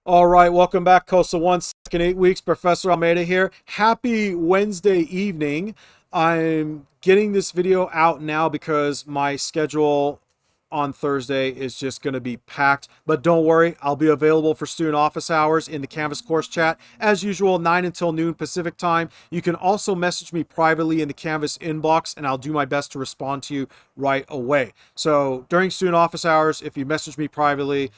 All right, welcome back, COSA 1, second 8 weeks. Professor Almeida here. Happy Wednesday evening. I'm getting this video out now because my schedule on Thursday is just going to be packed. But don't worry, I'll be available for student office hours in the Canvas course chat. As usual, 9 until noon Pacific time. You can also message me privately in the Canvas inbox, and I'll do my best to respond to you right away. So during student office hours, if you message me privately,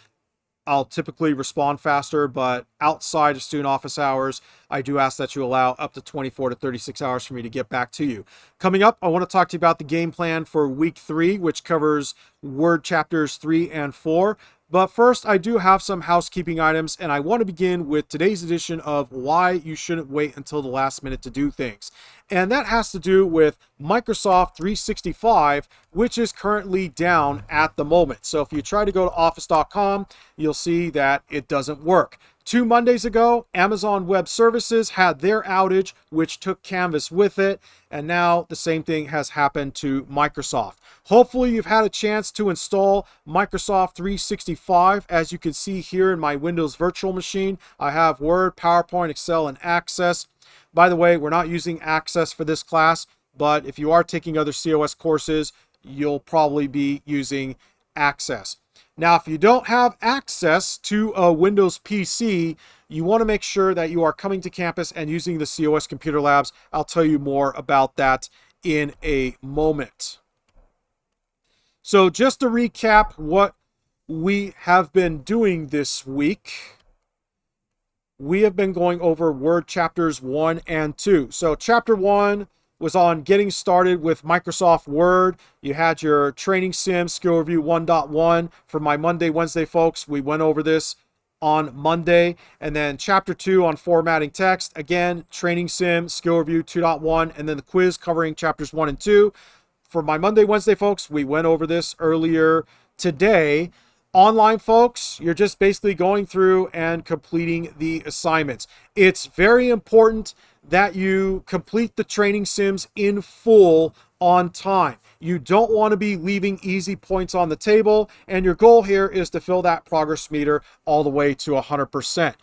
I'll typically respond faster, but outside of student office hours, I do ask that you allow up to 24 to 36 hours for me to get back to you. Coming up, I want to talk to you about the game plan for week 3, which covers Word chapters 3 and 4. But first, I do have some housekeeping items, and I want to begin with today's edition of why you shouldn't wait until the last minute to do things. And that has to do with Microsoft 365, which is currently down at the moment. So if you try to go to office.com, you'll see that it doesn't work. 2 Mondays ago, Amazon Web Services had their outage, which took Canvas with it, and now the same thing has happened to Microsoft. Hopefully you've had a chance to install Microsoft 365. As you can see here in my Windows virtual machine, I have Word, PowerPoint, Excel, and Access. By the way, we're not using Access for this class, but if you are taking other COS courses, you'll probably be using Access. Now, if you don't have access to a Windows PC, you want to make sure that you are coming to campus and using the COS Computer Labs. I'll tell you more about that in a moment. So just to recap what we have been doing this week, we have been going over Word chapters 1 and 2. So chapter 1 was on getting started with Microsoft Word. You had your training sim skill review 1.1 for my Monday, Wednesday folks. We went over this on Monday. And then chapter 2 on formatting text. Again, training sim skill review 2.1, and then the quiz covering chapters 1 and 2. For my Monday, Wednesday folks, we went over this earlier today. Online folks, you're just basically going through and completing the assignments. It's very important that you complete the training sims in full on time. You don't want to be leaving easy points on the table, and your goal here is to fill that progress meter all the way to 100%.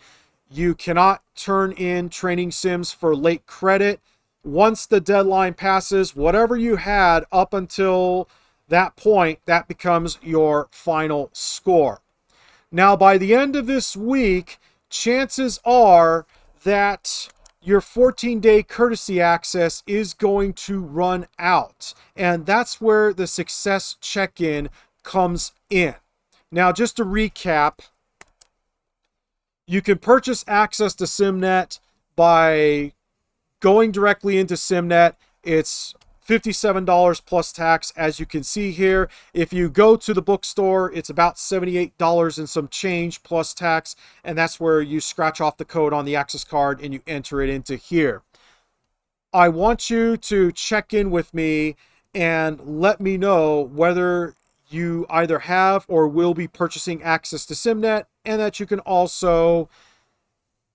You cannot turn in training sims for late credit. Once the deadline passes, whatever you had up until that point, that becomes your final score. Now, by the end of this week, chances are that your 14-day courtesy access is going to run out. And that's where the success check-in comes in. Now, just to recap, you can purchase access to SimNet by going directly into SimNet. It's $57 plus tax, as you can see here. If you go to the bookstore, it's about $78 and some change plus tax, and that's where you scratch off the code on the access card and you enter it into here. I want you to check in with me and let me know whether you either have or will be purchasing access to SimNet, and that you can also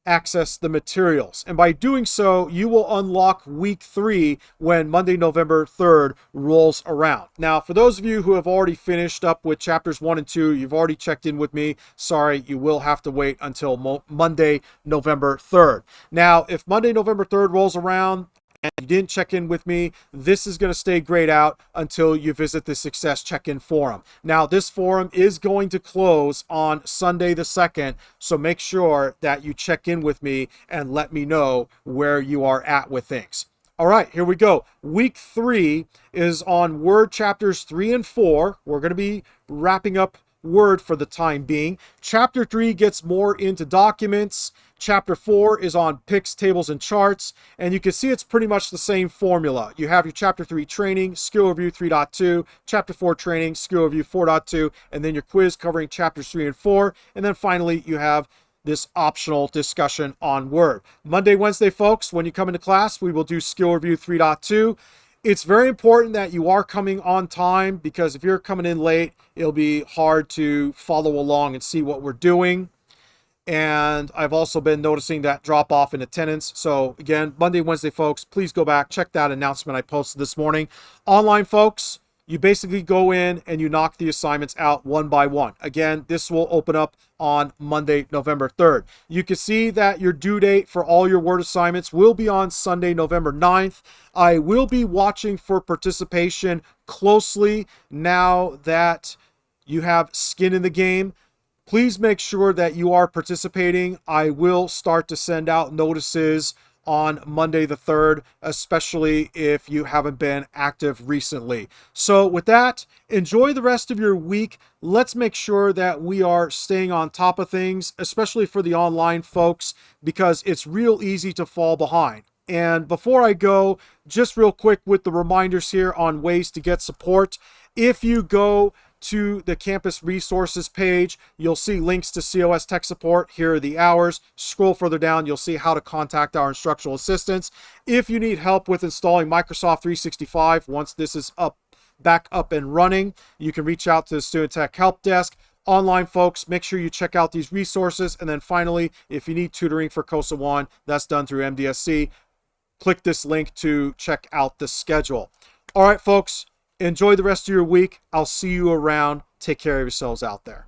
access the materials. And by doing so, you will unlock week 3 when Monday, November 3rd rolls around. Now, for those of you who have already finished up with chapters 1 and 2, you've already checked in with me. Sorry, you will have to wait until Monday, November 3rd. Now, if Monday, November 3rd rolls around and you didn't check in with me, this is going to stay grayed out until you visit the Success Check-In Forum. Now, this forum is going to close on Sunday the 2nd, so make sure that you check in with me and let me know where you are at with things. All right, here we go. Week 3 is on Word chapters 3 and 4. We're going to be wrapping up Word for the time being. Chapter 3 gets more into documents. Chapter 4 is on picks, tables, and charts. And you can see it's pretty much the same formula. You have your Chapter 3 training, skill review 3.2, Chapter 4 training, skill review 4.2, and then your quiz covering chapters 3 and 4. And then finally, you have this optional discussion on Word. Monday, Wednesday, folks, when you come into class, we will do skill review 3.2. It's very important that you are coming on time, because if you're coming in late, it'll be hard to follow along and see what we're doing. And I've also been noticing that drop off in attendance. So again, Monday, Wednesday, folks, please go back, check that announcement I posted this morning. Online folks, You basically go in and you knock the assignments out one by one. Again, this will open up on Monday, November 3rd. You can see that your due date for all your Word assignments will be on Sunday, November 9th. I will be watching for participation closely now that you have skin in the game. Please make sure that you are participating. I will start to send out notices on Monday the 3rd, especially if you haven't been active recently. So with that, enjoy the rest of your week. Let's make sure that we are staying on top of things, especially for the online folks, because it's real easy to fall behind. And before I go, just real quick with the reminders here on ways to get support. If you go to the campus resources page, you'll see links to COS tech support. Here are the hours. Scroll further down, you'll see how to contact our instructional assistants. If you need help with installing Microsoft 365, once this is back up and running, you can reach out to the Student Tech Help Desk. Online folks, make sure you check out these resources. And then finally, if you need tutoring for COSA 1, that's done through MDSC. Click this link to check out the schedule. All right, folks. Enjoy the rest of your week. I'll see you around. Take care of yourselves out there.